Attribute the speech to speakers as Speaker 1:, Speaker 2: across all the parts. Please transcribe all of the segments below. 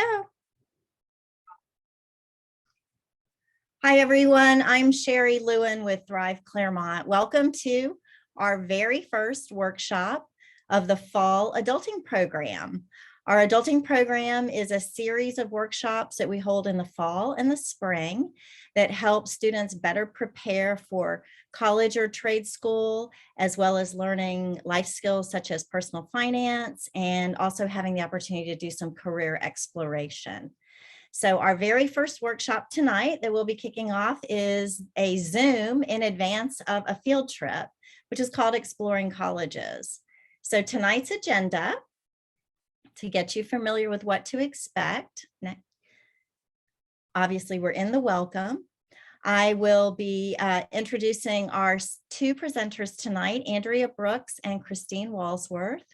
Speaker 1: go. Hi, everyone. I'm Sherry Lewin with Thrive Claremont. Welcome to our very first workshop of the Fall Adulting Program. Our adulting program is a series of workshops that we hold in the fall and the spring that help students better prepare for college or trade school, as well as learning life skills such as personal finance and also having the opportunity to do some career exploration. So our very first workshop tonight that we'll be kicking off is a Zoom in advance of a field trip, which is called Exploring Colleges. So tonight's agenda, to get you familiar with what to expect. Obviously, we're in the welcome. I will be introducing our two presenters tonight, Andrea Brooks and Kristine Walsworth,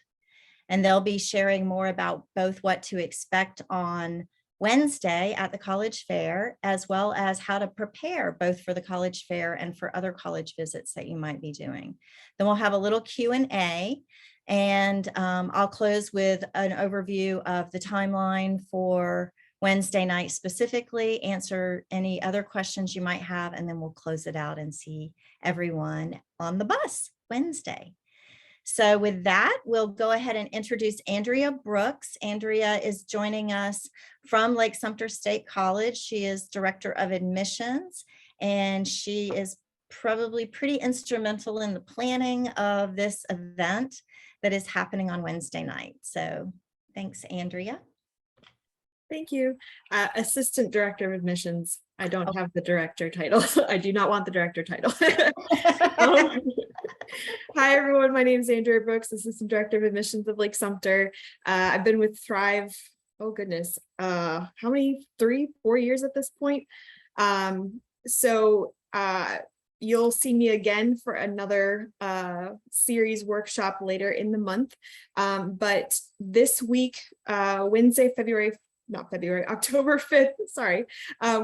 Speaker 1: and they'll be sharing more about both what to expect on Wednesday at the college fair, as well as how to prepare both for the college fair and for other college visits that you might be doing. Then we'll have a little Q&A, and I'll close with an overview of the timeline for Wednesday night specifically, answer any other questions you might have, and then we'll close it out and see everyone on the bus Wednesday. So with that, we'll go ahead and introduce Andrea Brooks. Andrea is joining us from Lake Sumter State College. She is Director of Admissions, and she is probably pretty instrumental in the planning of this event that is happening on Wednesday night. So thanks, Andrea.
Speaker 2: Thank you. Assistant Director of Admissions. I don't have the director title. I do not want the director title. Hi, everyone. My name is Andrea Brooks, Assistant Director of Admissions of Lake Sumter. I've been with Thrive, oh goodness, how many, 3-4 years at this point. You'll see me again for another series workshop later in the month. But this week, Wednesday, October 5th, sorry,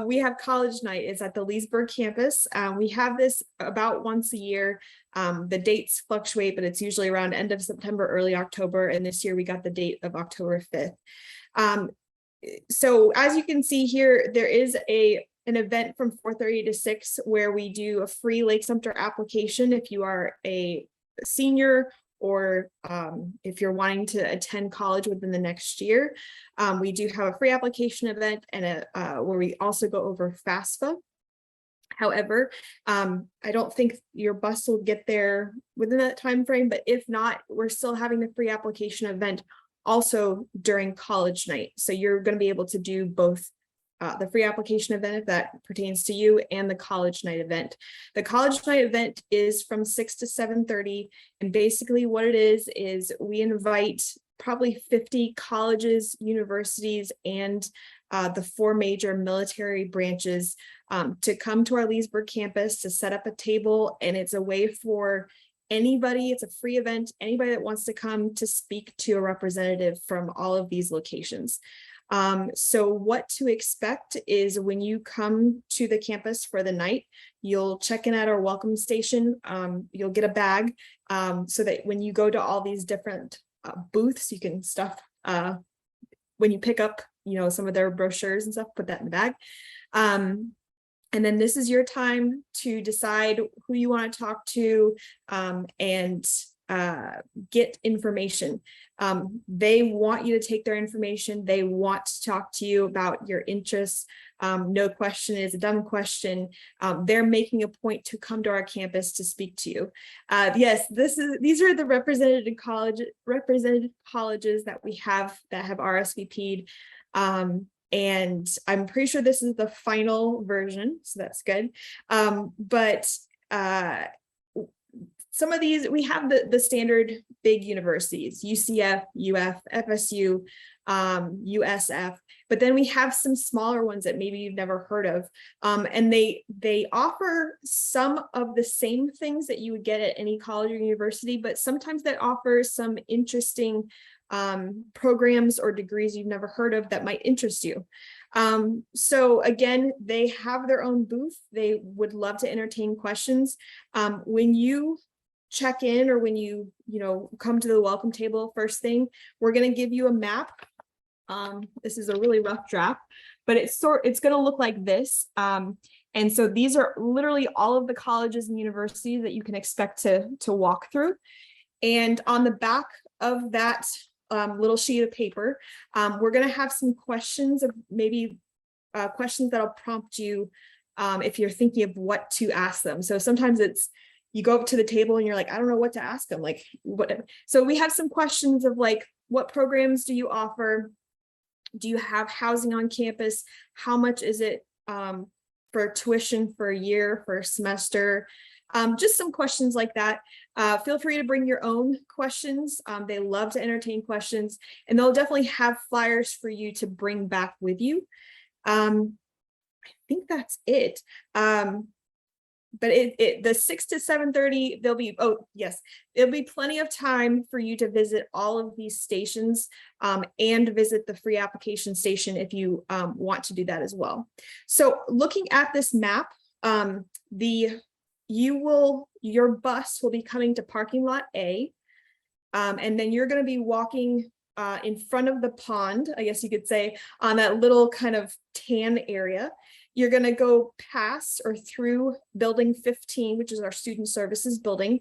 Speaker 2: we have college night. It's at the Leesburg campus. We have this about once a year. The dates fluctuate, but it's usually around end of September, early October. And this year we got the date of October 5th. So as you can see here, there is an event from 4:30 to 6 where we do a free Lake Sumter application if you are a senior or if you're wanting to attend college within the next year. We do have a free application event and where we also go over FAFSA. However, I don't think your bus will get there within that time frame, but if not, we're still having the free application event also during college night. So you're going to be able to do both the free application event, if that pertains to you, and the college night event. The college night event is from 6 to 7:30. And basically what it is we invite probably 50 colleges, universities, and the 4 major military branches to come to our Leesburg campus to set up a table. And it's a way for anybody, it's a free event, anybody that wants to come to speak to a representative from all of these locations. So what to expect is when you come to the campus for the night, you'll check in at our welcome station. You'll get a bag so that when you go to all these different booths, you can stuff when you pick up, some of their brochures and stuff, put that in the bag. And then this is your time to decide who you want to talk to and get information. They want you to take their information. They want to talk to you about your interests. No question is a dumb question. They're making a point to come to our campus to speak to you. Yes, these are the represented colleges that we have that have RSVP'd. And I'm pretty sure this is the final version, so that's good. But some of these, we have the standard big universities, UCF, UF, FSU, USF, but then we have some smaller ones that maybe you've never heard of. And they offer some of the same things that you would get at any college or university, but sometimes that offers some interesting programs or degrees you've never heard of that might interest you. So again, they have their own booth. They would love to entertain questions. When you check in or when you come to the welcome table, first thing, we're going to give you a map This is a really rough draft, but it's going to look like this. And so these are literally all of the colleges and universities that you can expect to walk through. And on the back of that little sheet of paper, we're going to have some questions of maybe questions that'll prompt you if you're thinking of what to ask them. So sometimes it's you go up to the table and you're like, I don't know what to ask them. Like, what? So we have some questions of like, what programs do you offer? Do you have housing on campus? How much is it for tuition for a year, for a semester? Just some questions like that. Feel free to bring your own questions. They love to entertain questions, and they'll definitely have flyers for you to bring back with you. I think that's it. But the 6 to 7:30, there'll be, oh yes, there'll be plenty of time for you to visit all of these stations and visit the free application station if you want to do that as well. So looking at this map, your bus will be coming to parking lot A, and then you're going to be walking in front of the pond, I guess you could say, on that little kind of tan area. You're going to go past or through building 15, which is our student services building.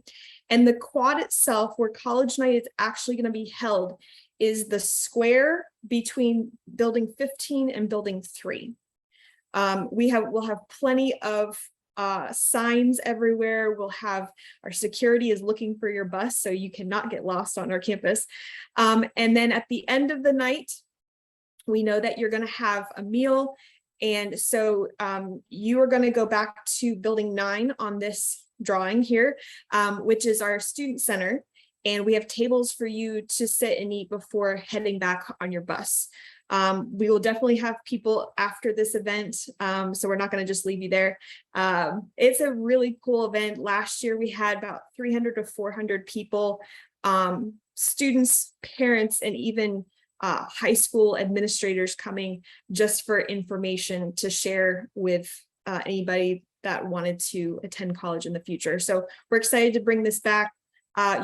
Speaker 2: And the quad itself, where college night is actually going to be held, is the square between building 15 and building 3. We'll have plenty of signs everywhere. We'll have our security is looking for your bus, so you cannot get lost on our campus. And then at the end of the night, we know that you're going to have a meal. And so you are going to go back to building 9 on this drawing here, which is our student center. And we have tables for you to sit and eat before heading back on your bus. We will definitely have people after this event, so we're not going to just leave you there. It's a really cool event. Last year we had about 300 to 400 people, students, parents, and even high school administrators coming just for information to share with anybody that wanted to attend college in the future. So we're excited to bring this back.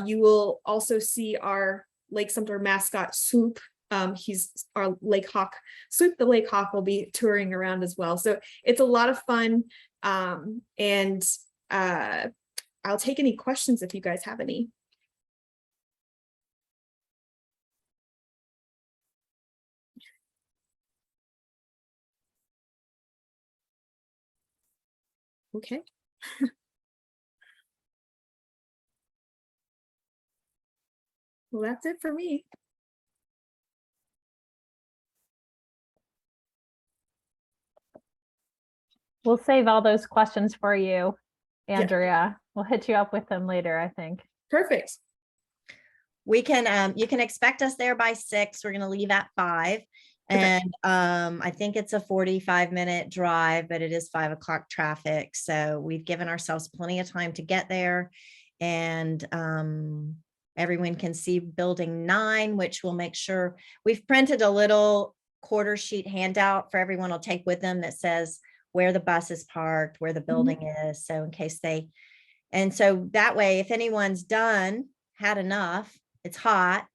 Speaker 2: You will also see our Lake Sumter mascot, Swoop. He's our Lake Hawk. Swoop the Lake Hawk will be touring around as well. So it's a lot of fun. And I'll take any questions if you guys have any. Okay. Well, that's it for me.
Speaker 3: We'll save all those questions for you, Andrea. Yeah. We'll hit you up with them later, I think.
Speaker 2: Perfect.
Speaker 1: We can, you can expect us there by 6. We're going to leave at 5. And I think it's a 45-minute drive, but it is 5 o'clock traffic. So we've given ourselves plenty of time to get there. And everyone can see building 9, which will make sure we've printed a little quarter sheet handout for everyone will take with them that says where the bus is parked, where the building is. So in case and so that way, if anyone's done, had enough, it's hot,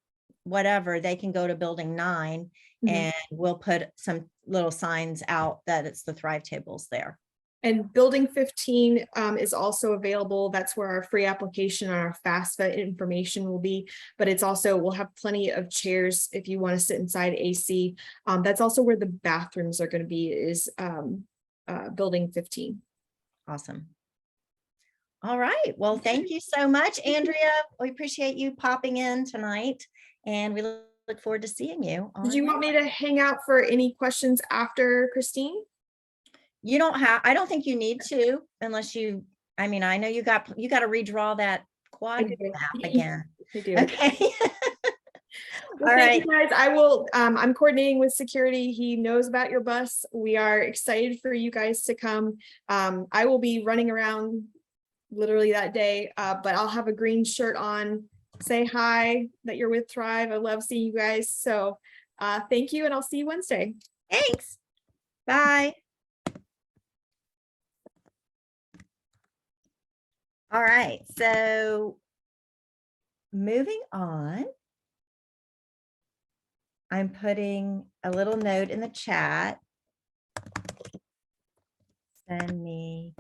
Speaker 1: whatever, they can go to building 9 and we'll put some little signs out that it's the Thrive tables there.
Speaker 2: And building 15 is also available. That's where our free application and our FAFSA information will be, but it's also, we'll have plenty of chairs if you want to sit inside AC. That's also where the bathrooms are going to be, is building 15.
Speaker 1: Awesome. All right. Well, thank you so much, Andrea. We appreciate you popping in tonight, and we look forward to seeing you.
Speaker 2: Did you want me to hang out for any questions after Kristine?
Speaker 1: You don't have, I don't think you need to, unless you, I mean, I know you got to redraw that quad map again.
Speaker 2: I do.
Speaker 1: Okay.
Speaker 2: Well, all right, guys. I will. I'm coordinating with security. He knows about your bus. We are excited for you guys to come. I will be running around literally that day, but I'll have a green shirt on. Say hi that you're with Thrive. I love seeing you guys. So thank you, and I'll see you Wednesday.
Speaker 1: Thanks. Bye. All right, so moving on. I'm putting a little note in the chat. Send me.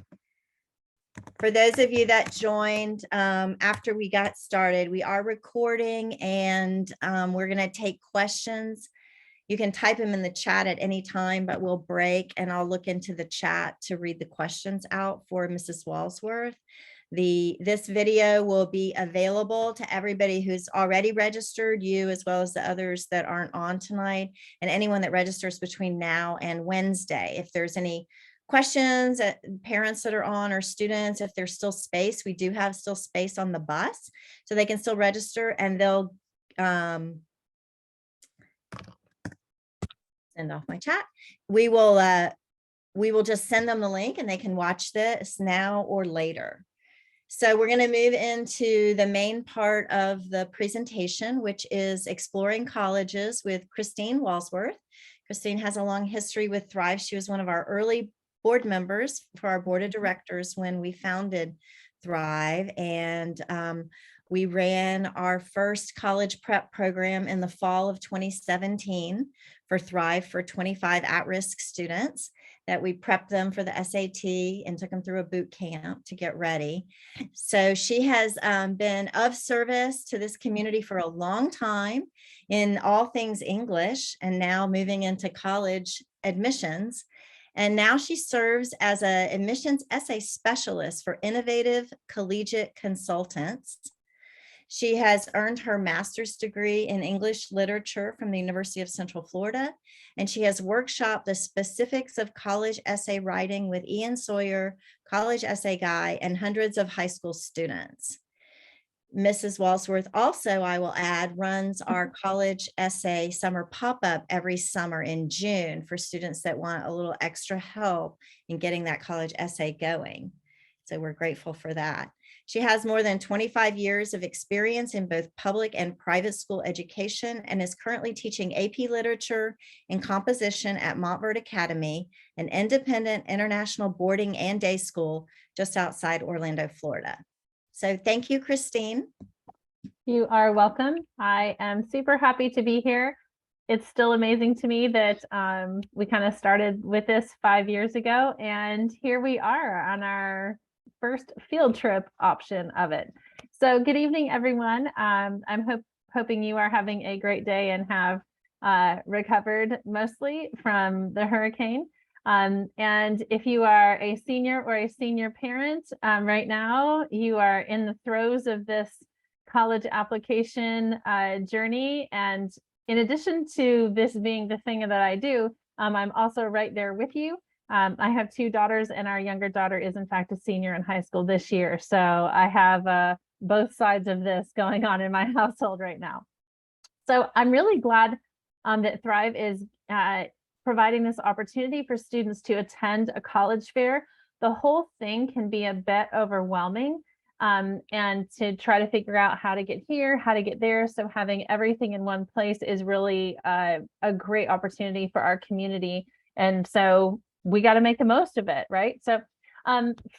Speaker 1: For those of you that joined after we got started, we are recording and we're going to take questions. You can type them in the chat at any time, but we'll break and I'll look into the chat to read the questions out for Mrs. Walsworth. This video will be available to everybody who's already registered, you as well as the others that aren't on tonight, and anyone that registers between now and Wednesday. If there's any questions, parents that are on or students, if there's still space, we do have still space on the bus, so they can still register and they'll send off my chat. We will just send them the link and they can watch this now or later. So we're going to move into the main part of the presentation, which is exploring colleges with Kristine Walsworth. Kristine has a long history with Thrive. She was one of our early board members for our board of directors when we founded Thrive. And we ran our first college prep program in the fall of 2017 for Thrive for 25 at-risk students that we prepped them for the SAT and took them through a boot camp to get ready. So she has been of service to this community for a long time in all things English and now moving into college admissions. And now she serves as an admissions essay specialist for Innovative Collegiate Consultants. She has earned her master's degree in English literature from the University of Central Florida, and she has workshopped the specifics of college essay writing with Ian Sawyer, College Essay Guy, and hundreds of high school students. Mrs. Walsworth also, I will add, runs our college essay summer pop-up every summer in June for students that want a little extra help in getting that college essay going. So we're grateful for that. She has more than 25 years of experience in both public and private school education and is currently teaching AP Literature and Composition at Montverde Academy, an independent international boarding and day school just outside Orlando, Florida. So thank you, Kristine.
Speaker 3: You are welcome. I am super happy to be here. It's still amazing to me that we kind of started with this 5 years ago, and here we are on our first field trip option of it. So good evening, everyone. I'm hoping you are having a great day and have recovered mostly from the hurricane. And if you are a senior or a senior parent right now, you are in the throes of this college application journey. And in addition to this being the thing that I do, I'm also right there with you. I have 2 daughters, and our younger daughter is in fact a senior in high school this year. So I have both sides of this going on in my household right now. So I'm really glad that Thrive is providing this opportunity for students to attend a college fair. The whole thing can be a bit overwhelming, and to try to figure out how to get here, how to get there. So having everything in one place is really a great opportunity for our community. And so we got to make the most of it, right? So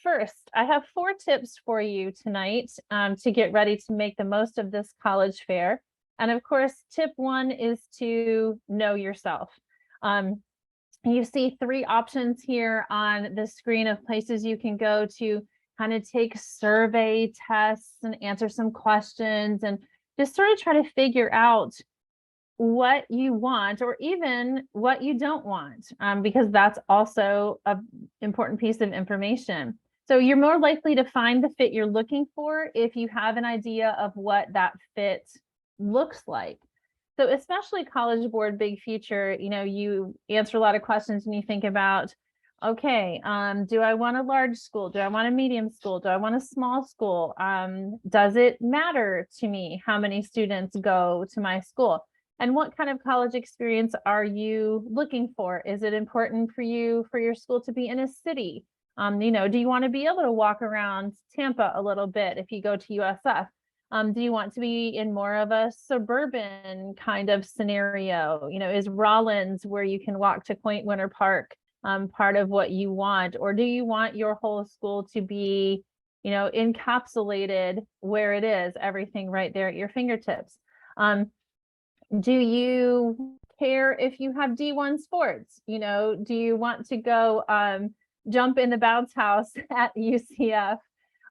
Speaker 3: first, I have 4 tips for you tonight to get ready to make the most of this college fair. And of course, tip 1 is to know yourself. You see 3 options here on the screen of places you can go to kind of take survey tests and answer some questions and just sort of try to figure out what you want or even what you don't want, because that's also an important piece of information. So you're more likely to find the fit you're looking for if you have an idea of what that fit looks like. So especially College Board Big Future, you know, you answer a lot of questions and you think about, okay, do I want a large school? Do I want a medium school? Do I want a small school? Does it matter to me how many students go to my school? And what kind of college experience are you looking for? Is it important for you for your school to be in a city? You know, do you want to be able to walk around Tampa a little bit if you go to USF? Do you want to be in more of a suburban kind of scenario? You know, is Rollins, where you can walk to Point Winter Park, part of what you want? Or do you want your whole school to be, you know, encapsulated where it is, everything right there at your fingertips? Do you care if you have D1 sports? You know, do you want to go jump in the bounce house at UCF,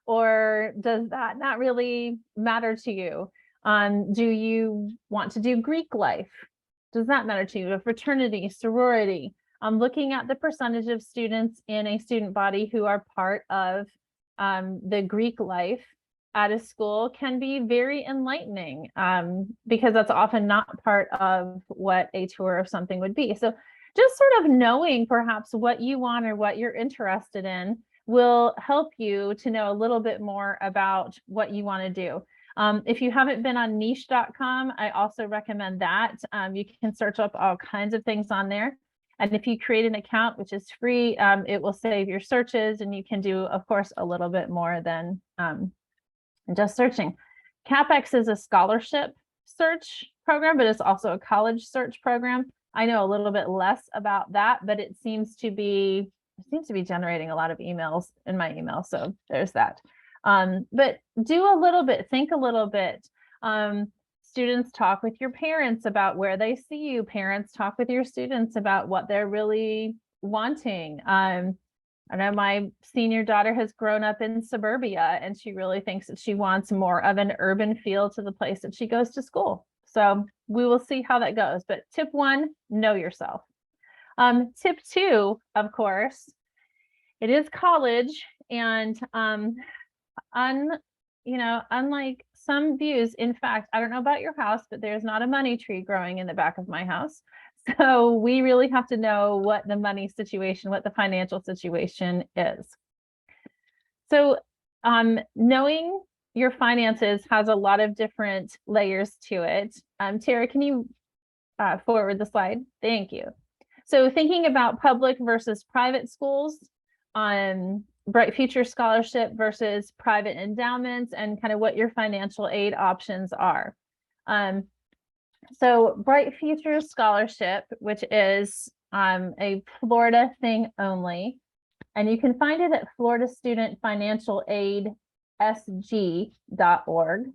Speaker 3: or does that not really matter to you? Do you want to do Greek life? Does that matter to you? A fraternity, sorority? Looking at the percentage of students in a student body who are part of the Greek life at a school can be very enlightening, because that's often not part of what a tour of something would be. So just sort of knowing perhaps what you want or what you're interested in will help you to know a little bit more about what you want to do. If you haven't been on niche.com, I also recommend that. You can search up all kinds of things on there. And if you create an account, which is free, it will save your searches, and you can do, of course, a little bit more than just searching. CapEx is a scholarship search program, but it's also a college search program. I know a little bit less about that, but it seems to be generating a lot of emails in my email. So there's that. But do a little bit, think a little bit. Students, talk with your parents about where they see you. Parents, talk with your students about what they're really wanting. I know my senior daughter has grown up in suburbia, and she really thinks that she wants more of an urban feel to the place that she goes to school. So we will see how that goes. But tip 1, know yourself. Tip 2, of course, it is college, and unlike some views, in fact, I don't know about your house, but there's not a money tree growing in the back of my house. So we really have to know what the money situation, what the financial situation is. So knowing your finances has a lot of different layers to it. Tara, can you forward the slide? Thank you. So thinking about public versus private schools, Bright Future Scholarship versus private endowments, and kind of what your financial aid options are. So Bright Future Scholarship, which is a Florida thing only, and you can find it at Florida Student Financial Aid SG.org.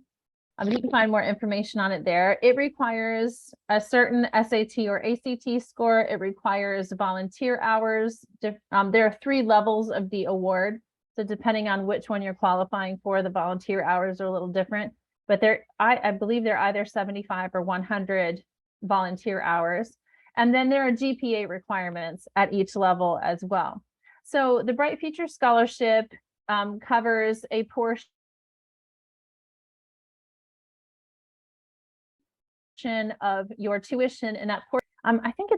Speaker 3: You can find more information on it there. It requires a certain SAT or ACT score. It requires volunteer hours. There are 3 levels of the award. So depending on which one you're qualifying for, the volunteer hours are a little different. But I believe they're either 75 or 100 volunteer hours. And then there are GPA requirements at each level as well. So the Bright Future Scholarship covers a portion of your tuition in that portion. I think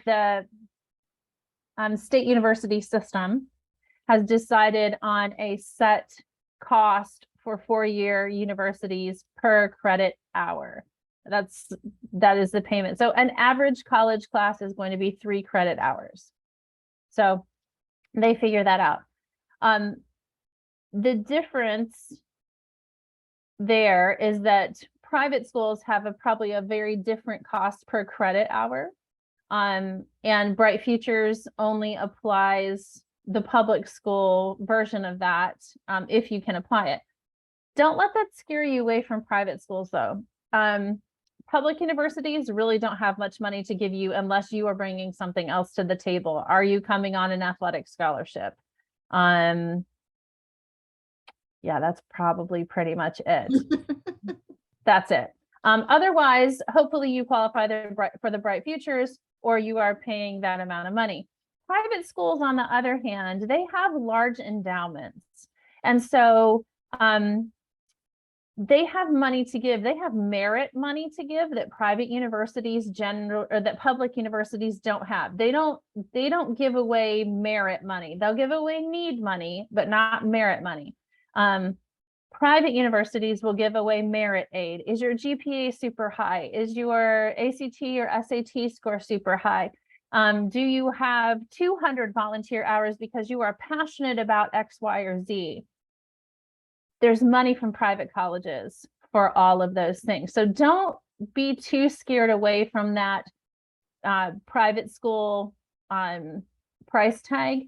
Speaker 3: the state university system has decided on a set cost for 4-year universities per credit hour. That is the payment. So an average college class is going to be 3 credit hours. So they figure that out. The difference there is that private schools have probably a very different cost per credit hour. And Bright Futures only applies the public school version of that, if you can apply it. Don't let that scare you away from private schools, though. Public universities really don't have much money to give you unless you are bringing something else to the table. Are you coming on an athletic scholarship? Yeah, that's probably pretty much it. That's it. Otherwise, hopefully you qualify for the Bright Futures, or you are paying that amount of money. Private schools, on the other hand, they have large endowments. And so they have money to give. They have merit money to give that private universities that public universities don't have. They don't give away merit money. They'll give away need money, but not merit money. Private universities will give away merit aid. Is your GPA super high? Is your ACT or SAT score super high? Do you have 200 volunteer hours because you are passionate about X, Y, or Z? There's money from private colleges for all of those things. So don't be too scared away from that private school price tag,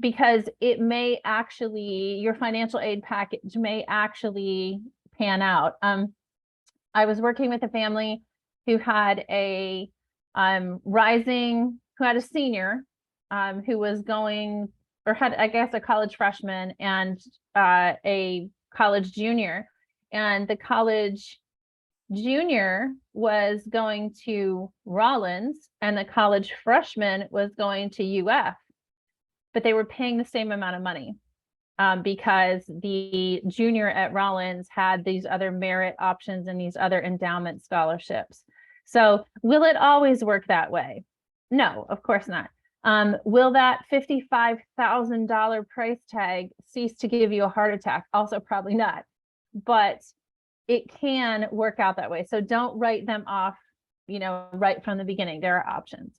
Speaker 3: because it may actually, your financial aid package may actually pan out. I was working with a family who had a senior who was going, or had, I guess, a college freshman and a college junior. And the college junior was going to Rollins and the college freshman was going to UF, but they were paying the same amount of money because the junior at Rollins had these other merit options and these other endowment scholarships. So will it always work that way? No, of course not. Will that $55,000 price tag cease to give you a heart attack? Also probably not, but it can work out that way. So don't write them off, right from the beginning. There are options.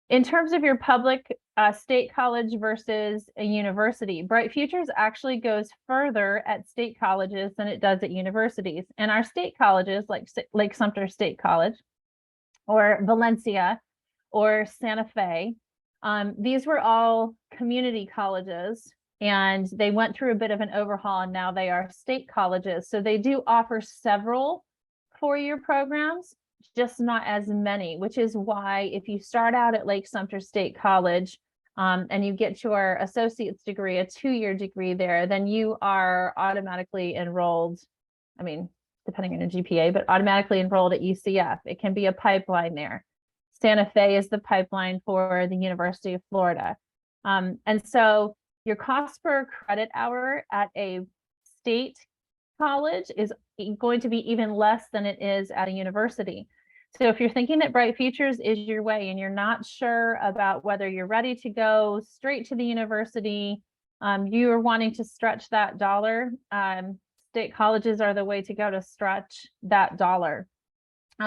Speaker 3: In terms of your public state college versus a university, Bright Futures actually goes further at state colleges than it does at universities. And our state colleges, like Lake Sumter State College or Valencia or Santa Fe, these were all community colleges, and they went through a bit of an overhaul, and now they are state colleges. So they do offer several four-year programs, just not as many, which is why if you start out at Lake Sumter State College and you get your associate's degree, a 2-year degree there, then you are automatically enrolled, I mean, depending on your GPA, but automatically enrolled at UCF. It can be a pipeline there. Santa Fe is the pipeline for the University of Florida. And so your cost per credit hour at a state college is going to be even less than it is at a university. So if you're thinking that Bright Futures is your way and you're not sure about whether you're ready to go straight to the university, you are wanting to stretch that dollar, state colleges are the way to go to stretch that dollar,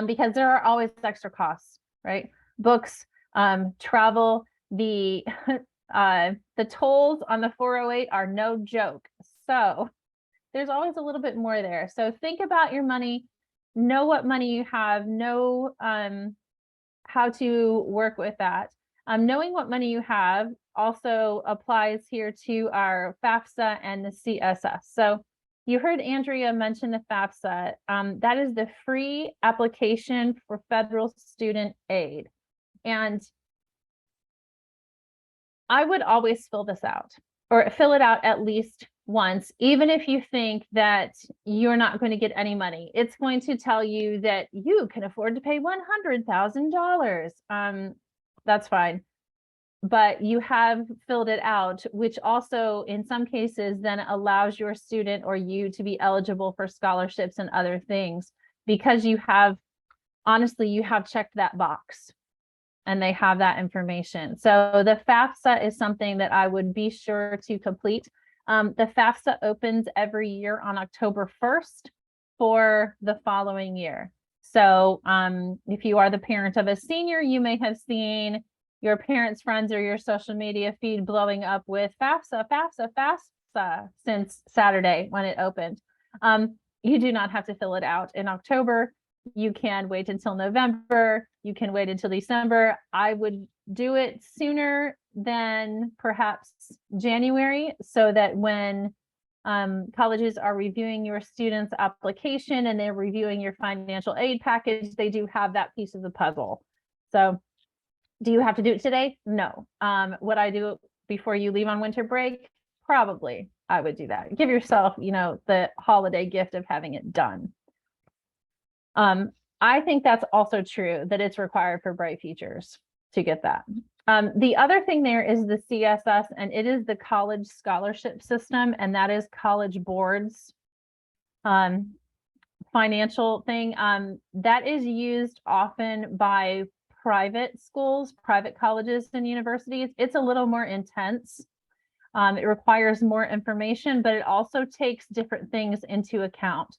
Speaker 3: because there are always extra costs, right? Books, travel, the tolls on the 408 are no joke. So there's always a little bit more there. So think about your money, know what money you have, know how to work with that. Knowing what money you have also applies here to our FAFSA and the CSS. So you heard Andrea mention the FAFSA. That is the free application for federal student aid. And I would always fill this out, or fill it out at least once, even if you think that you're not going to get any money. It's going to tell you that you can afford to pay $100,000. That's fine. But you have filled it out, which also in some cases then allows your student or you to be eligible for scholarships and other things, because you have, honestly, you have checked that box and they have that information. So the FAFSA is something that I would be sure to complete. The FAFSA opens every year on October 1st for the following year. So if you are the parent of a senior, you may have seen your parents' friends or your social media feed blowing up with FAFSA, FAFSA, FAFSA since Saturday when it opened. You do not have to fill it out in October. You can wait until November. You can wait until December. I would do it sooner than perhaps January, so that when colleges are reviewing your student's application and they're reviewing your financial aid package, they do have that piece of the puzzle. So do you have to do it today? No. Would I do it before you leave on winter break? Probably. I would do that. Give yourself, the holiday gift of having it done. I think that's also true, that it's required for Bright Futures to get that. The other thing there is the CSS, and it is the college scholarship system, and that is College Board's financial thing. That is used often by private schools, private colleges and universities. It's a little more intense. It requires more information, but it also takes different things into account.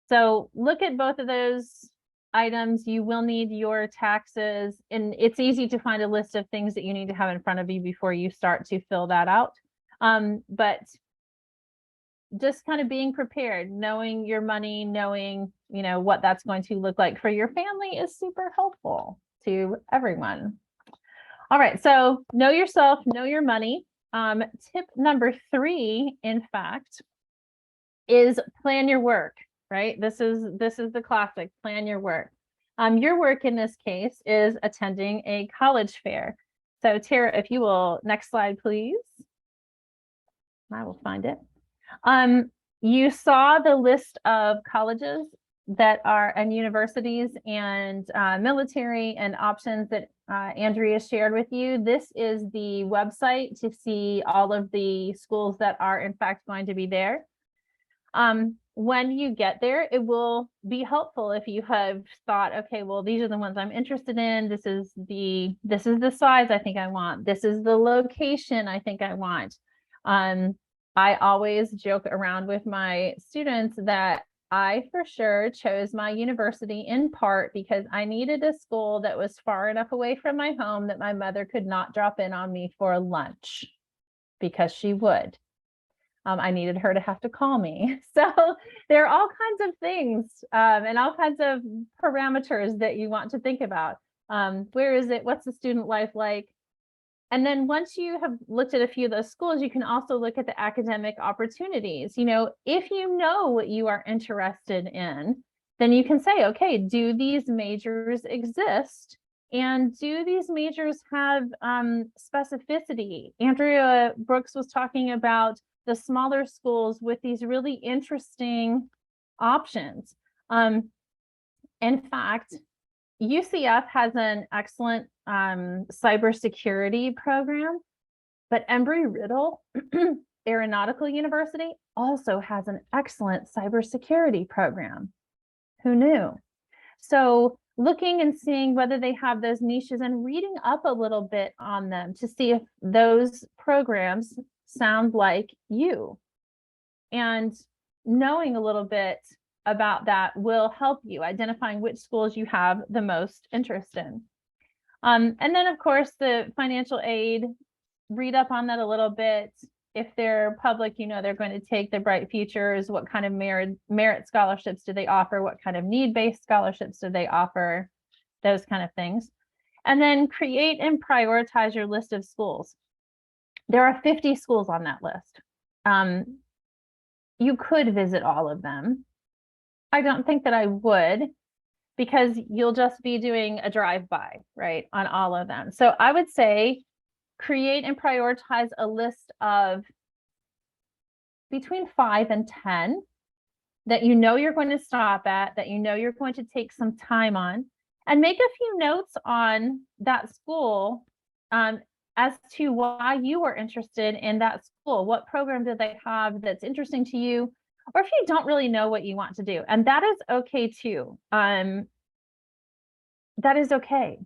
Speaker 3: So look at both of those items. You will need your taxes, and it's easy to find a list of things that you need to have in front of you before you start to fill that out. But just kind of being prepared, knowing your money, knowing, what that's going to look like for your family is super helpful to everyone. All right, so know yourself, know your money. Tip number 3, in fact, is plan your work. right? This is the classic, plan your work. Your work in this case is attending a college fair. So Tara, if you will, next slide, please. I will find it. You saw the list of colleges that are and universities and military and options that Andrea shared with you. This is the website to see all of the schools that are in fact going to be there. When you get there, it will be helpful if you have thought, okay, well, these are the ones I'm interested in. This is the size I think I want. This is the location I think I want. I always joke around with my students that I for sure chose my university in part because I needed a school that was far enough away from my home that my mother could not drop in on me for lunch because she would. I needed her to have to call me. So there are all kinds of things and all kinds of parameters that you want to think about. Where is it? What's the student life like? And then once you have looked at a few of those schools, you can also look at the academic opportunities. You know, if you know what you are interested in, then you can say, okay, do these majors exist? And do these majors have specificity? Andrea Brooks was talking about the smaller schools with these really interesting options. In fact, UCF has an excellent cybersecurity program, but Embry-Riddle Aeronautical University also has an excellent cybersecurity program. Who knew? So looking and seeing whether they have those niches and reading up a little bit on them to see if those programs sound like you. And knowing a little bit about that will help you identifying which schools you have the most interest in. And then of course the financial aid, read up on that a little bit. If they're public, you know, they're going to take the Bright Futures. What kind of merit scholarships do they offer? What kind of need-based scholarships do they offer? Those kind of things. And then create and prioritize your list of schools. There are 50 schools on that list. You could visit all of them. I don't think that I would, because you'll just be doing a drive-by, right, on all of them. So I would say create and prioritize a list of between 5 and 10 that you know you're going to stop at, that you know you're going to take some time on, and make a few notes on that school as to why you are interested in that school. What program do they have that's interesting to you? Or if you don't really know what you want to do, and that is okay too. That is okay.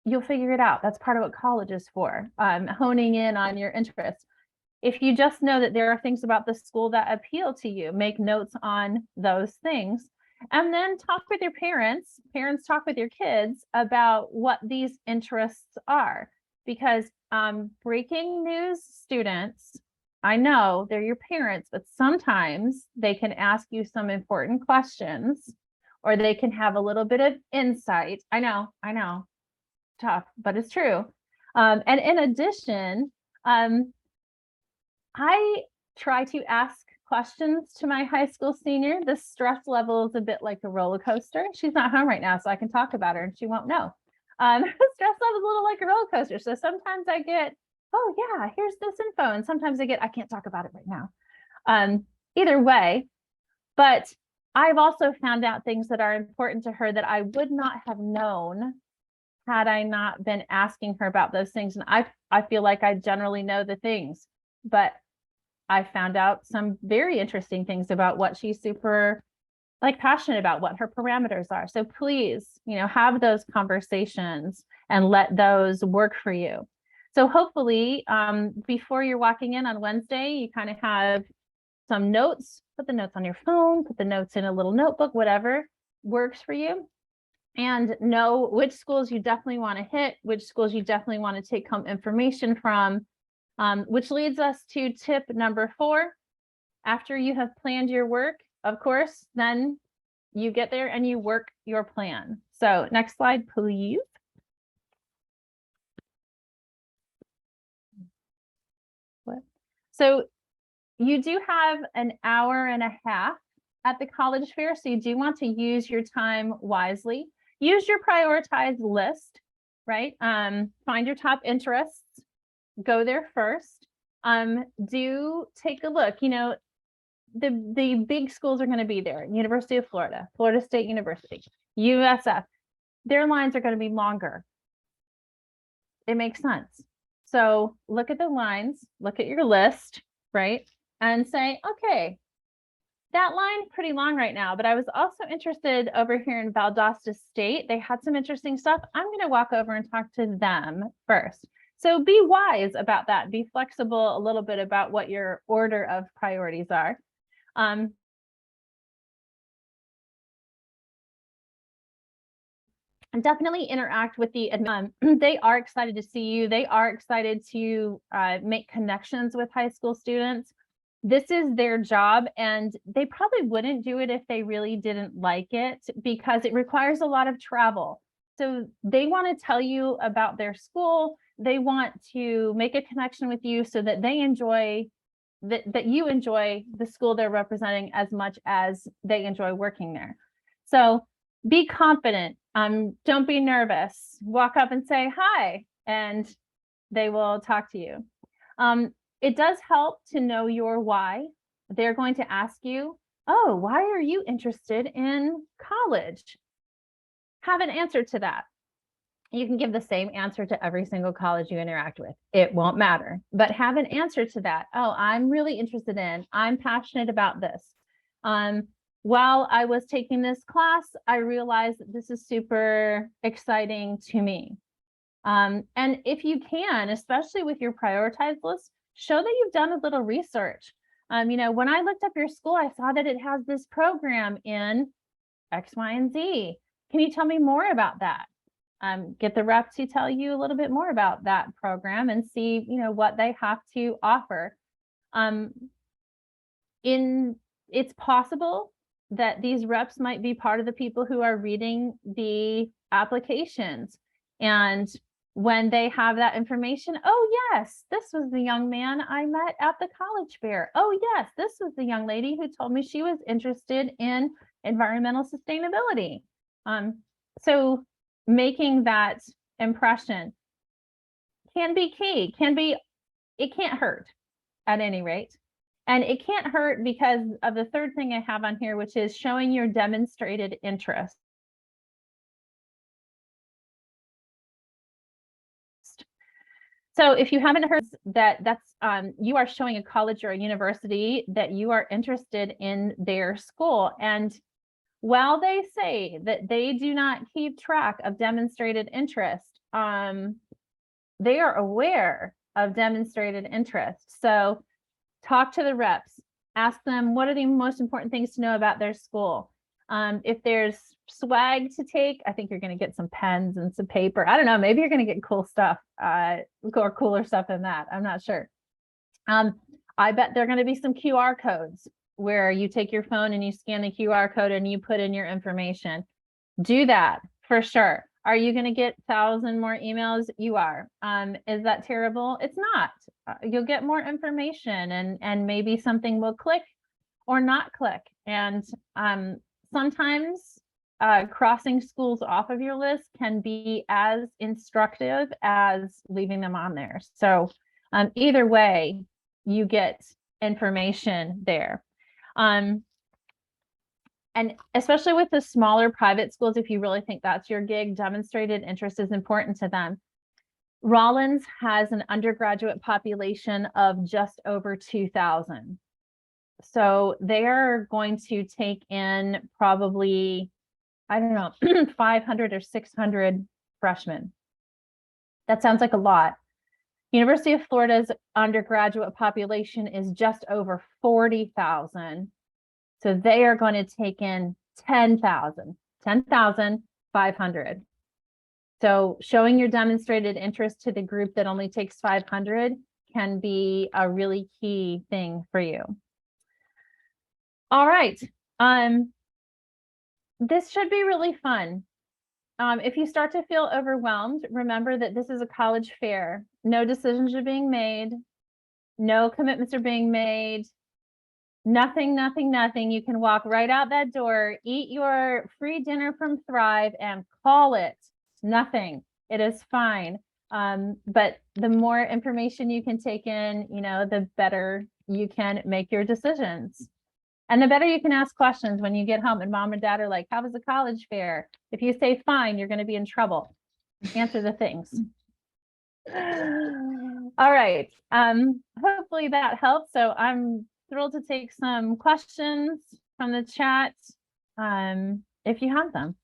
Speaker 3: You'll figure it out. That's part of what college is for, honing in on your interests. If you just know that there are things about the school that appeal to you, make notes on those things, and then talk with your parents. Parents, talk with your kids about what these interests are, because breaking news students, I know they're your parents, but sometimes they can ask you some important questions, or they can have a little bit of insight. I know, tough, but it's true. And in addition, I try to ask questions to my high school senior. The stress level is a bit like a roller coaster. She's not home right now, so I can talk about her and she won't know. Stress level is a little like a roller coaster. So sometimes I get, oh yeah, here's this info. And sometimes I get, I can't talk about it right now. Either way, but I've also found out things that are important to her that I would not have known had I not been asking her about those things. And I feel like I generally know the things, but I found out some very interesting things about what she's super passionate about, what her parameters are. So please, have those conversations and let those work for you. So hopefully, before you're walking in on Wednesday, you kind of have some notes, put the notes on your phone, put the notes in a little notebook, whatever works for you, and know which schools you definitely want to hit, which schools you definitely want to take home information from, which leads us to tip number 4. After you have planned your work, of course, then you get there and you work your plan. So next slide, please. So you do have an hour and a half at the college fair, so you do want to use your time wisely. Use your prioritized list, right? Find your top interests, go there first. Do take a look, you know, the big schools are going to be there. University of Florida, Florida State University, USF, their lines are going to be longer. It makes sense. So look at the lines, look at your list, right? And say, okay, that line pretty long right now, but I was also interested over here in Valdosta State. They had some interesting stuff. I'm going to walk over and talk to them first. So be wise about that. Be flexible a little bit about what your order of priorities are. And definitely interact with the they are excited to see you. They are excited to make connections with high school students. This is their job, and they probably wouldn't do it if they really didn't like it, because it requires a lot of travel. So they want to tell you about their school. They want to make a connection with you so that they enjoy that you enjoy the school they're representing as much as they enjoy working there. So be confident. Don't be nervous. Walk up and say hi, and they will talk to you. It does help to know your why. They're going to ask you, oh, why are you interested in college? Have an answer to that. You can give the same answer to every single college you interact with. It won't matter, but have an answer to that. Oh, I'm really interested in, I'm passionate about this. While I was taking this class, I realized that this is super exciting to me. And if you can, especially with your prioritized list, show that you've done a little research. You know, when I looked up your school, I saw that it has this program in X, Y, and Z. Can you tell me more about that? Get the rep to tell you a little bit more about that program and see, you know, what they have to offer. It's possible that these reps might be part of the people who are reading the applications. And when they have that information, oh yes, this was the young man I met at the college fair. Oh yes, this was the young lady who told me she was interested in environmental sustainability. So making that impression can be key, it can't hurt at any rate. And it can't hurt because of the third thing I have on here, which is showing your demonstrated interest. So if you haven't heard that, that's you are showing a college or a university that you are interested in their school. And while they say that they do not keep track of demonstrated interest, they are aware of demonstrated interest. So talk to the reps, ask them what are the most important things to know about their school. If there's swag to take, I think you're going to get some pens and some paper. I don't know, maybe you're going to get cool stuff or cooler stuff than that. I'm not sure. I bet there are going to be some QR codes where you take your phone and you scan the QR code and you put in your information. Do that for sure. Are you going to get 1,000 more emails? You are. Is that terrible? It's not. You'll get more information, and maybe something will click or not click. And sometimes crossing schools off of your list can be as instructive as leaving them on there. So either way, you get information there. And especially with the smaller private schools, if you really think that's your gig, demonstrated interest is important to them. Rollins has an undergraduate population of just over 2,000. So they're going to take in probably, I don't know, 500 or 600 freshmen. That sounds like a lot. University of Florida's undergraduate population is just over 40,000. So they are going to take in 10,500. So showing your demonstrated interest to the group that only takes 500 can be a really key thing for you. All right. This should be really fun. If you start to feel overwhelmed, remember that this is a college fair. No decisions are being made. No commitments are being made. Nothing, nothing, nothing. You can walk right out that door, eat your free dinner from Thrive and call it nothing. It is fine. But the more information you can take in, the better you can make your decisions. And the better you can ask questions when you get home and mom and dad are like, how was the college fair? If you say fine, you're going to be in trouble. Answer the things. All right. Hopefully that helps. So I'm thrilled to take some questions from the chat, if you have them.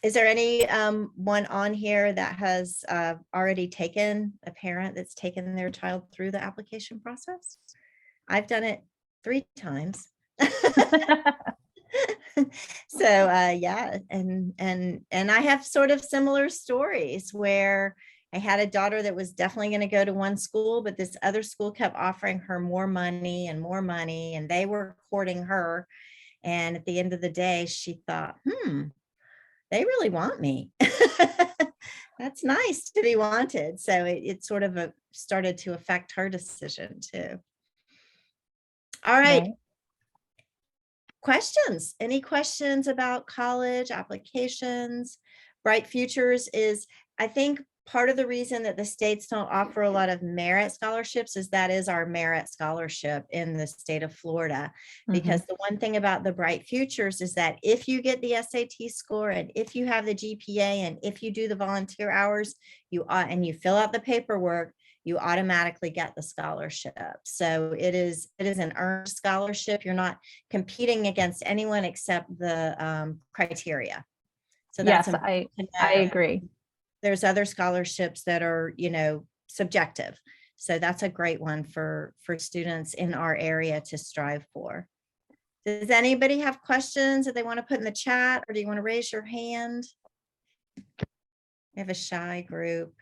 Speaker 1: Is there any one on here that has already taken, a parent that's taken their child through the application process? I've done it 3 times. So yeah, and I have sort of similar stories where I had a daughter that was definitely going to go to one school, but this other school kept offering her more money, and they were courting her. And at the end of the day, she thought, they really want me. That's nice to be wanted. So it sort of started to affect her decision too. All right. Questions? Any questions about college applications? Bright Futures is, I think, part of the reason that the states don't offer a lot of merit scholarships is that is our merit scholarship in the state of Florida. Because the one thing about the Bright Futures is that if you get the SAT score and if you have the GPA and if you do the volunteer hours, and you fill out the paperwork, you automatically get the scholarship. So it is an earned scholarship. You're not competing against anyone except the criteria. So that's
Speaker 3: yes, I agree.
Speaker 1: There's other scholarships that are, subjective. So that's a great one for students in our area to strive for. Does anybody have questions that they want to put in the chat, or do you want to raise your hand? We have a shy group.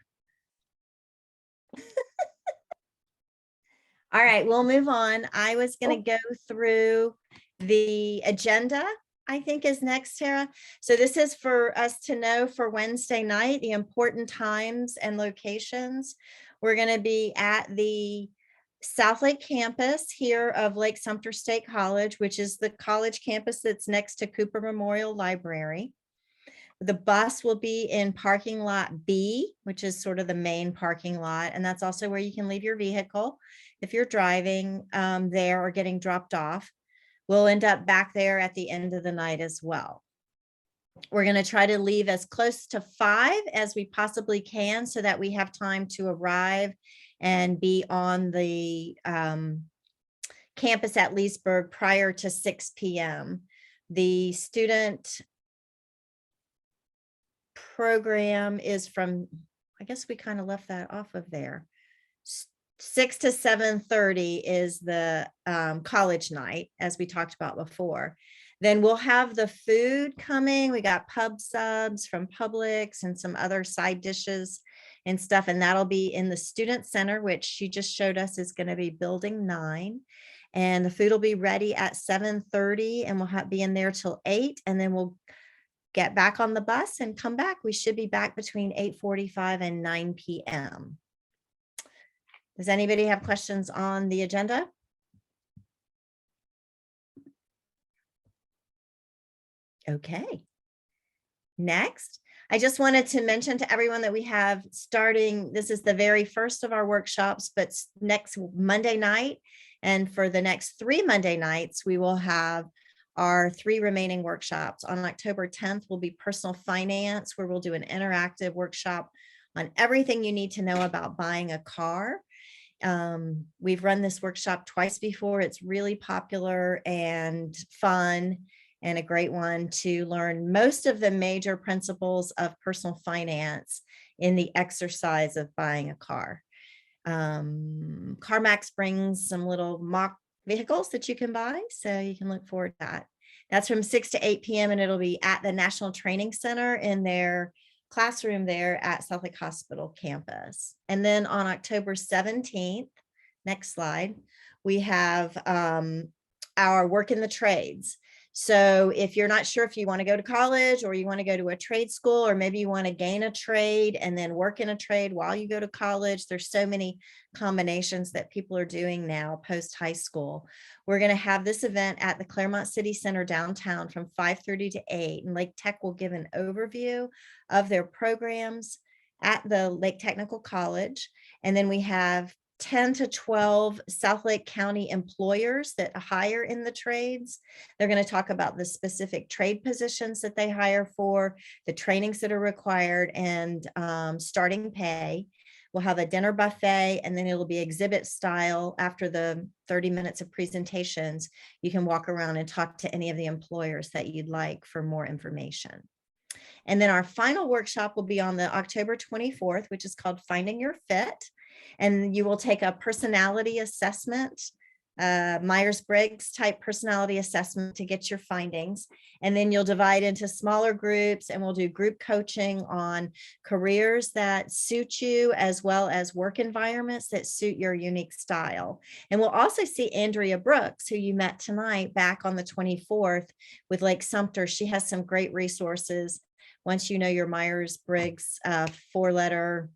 Speaker 1: All right, we'll move on. I was going to go through the agenda, I think is next, Tara. So this is for us to know for Wednesday night, the important times and locations. We're going to be at the South Lake campus here of Lake Sumter State College, which is the college campus that's next to Cooper Memorial Library. The bus will be in parking lot B, which is sort of the main parking lot. And that's also where you can leave your vehicle if you're driving there or getting dropped off. We'll end up back there at the end of the night as well. We're going to try to leave as close to 5 as we possibly can so that we have time to arrive and be on the campus at Leesburg prior to 6 p.m. The student program is from, I guess we kind of left that off of there. 6 to 7:30 is the college night, as we talked about before. Then we'll have the food coming. We got pub subs from Publix and some other side dishes and stuff. And that'll be in the student center, which she just showed us is going to be building 9. And the food will be ready at 7:30 and we'll be in there till 8. And then we'll get back on the bus and come back. We should be back between 8:45 and 9 p.m. Does anybody have questions on the agenda? Okay. Next, I just wanted to mention to everyone that we have starting, this is the very first of our workshops, but next Monday night, and for the next 3 Monday nights, we will have our 3 remaining workshops. On October 10th will be personal finance, where we'll do an interactive workshop on everything you need to know about buying a car. We've run this workshop twice before. It's really popular and fun and a great one to learn most of the major principles of personal finance in the exercise of buying a car. CarMax brings some little mock vehicles that you can buy, so you can look forward to that. That's from 6 to 8 p.m. and it'll be at the National Training Center in their classroom there at South Lake Hospital campus. And then on October 17th, next slide, we have our work in the trades. So if you're not sure if you want to go to college or you want to go to a trade school, or maybe you want to gain a trade and then work in a trade while you go to college, there's so many combinations that people are doing now post high school. We're going to have this event at the Claremont City Center downtown from 5:30 to 8, and Lake Tech will give an overview of their programs at the Lake Technical College. And then we have 10 to 12 South Lake County employers that hire in the trades. They're going to talk about the specific trade positions that they hire for, the trainings that are required, and starting pay. We'll have a dinner buffet, and then it'll be exhibit style. After the 30 minutes of presentations, you can walk around and talk to any of the employers that you'd like for more information. And then our final workshop will be on the October 24th, which is called Finding Your Fit. And you will take a personality assessment, Myers-Briggs type personality assessment to get your findings. And then you'll divide into smaller groups, and we'll do group coaching on careers that suit you, as well as work environments that suit your unique style. And we'll also see Andrea Brooks, who you met tonight, back on the 24th with Lake Sumter. She has some great resources. Once you know your Myers-Briggs 4-letter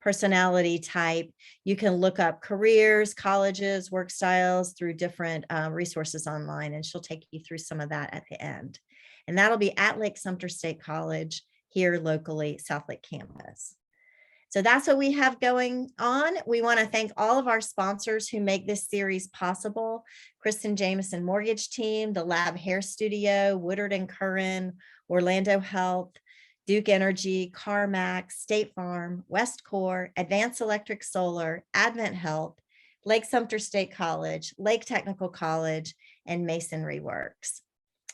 Speaker 1: personality type, you can look up careers, colleges, work styles through different resources online, and she'll take you through some of that at the end. And that'll be at Lake Sumter State College here locally, South Lake campus. So that's what we have going on. We want to thank all of our sponsors who make this series possible: Kristen Jameson Mortgage Team, the Lab Hair Studio, Woodard and Curran, Orlando Health, Duke Energy, CarMax, State Farm, Westcor, Advanced Electric Solar, Advent Health, Lake Sumter State College, Lake Technical College, and Masonry Works.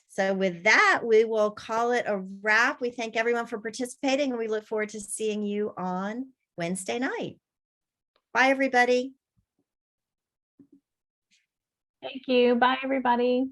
Speaker 1: So with that, we will call it a wrap. We thank everyone for participating, and we look forward to seeing you on Wednesday night. Bye, everybody.
Speaker 3: Thank you. Bye, everybody.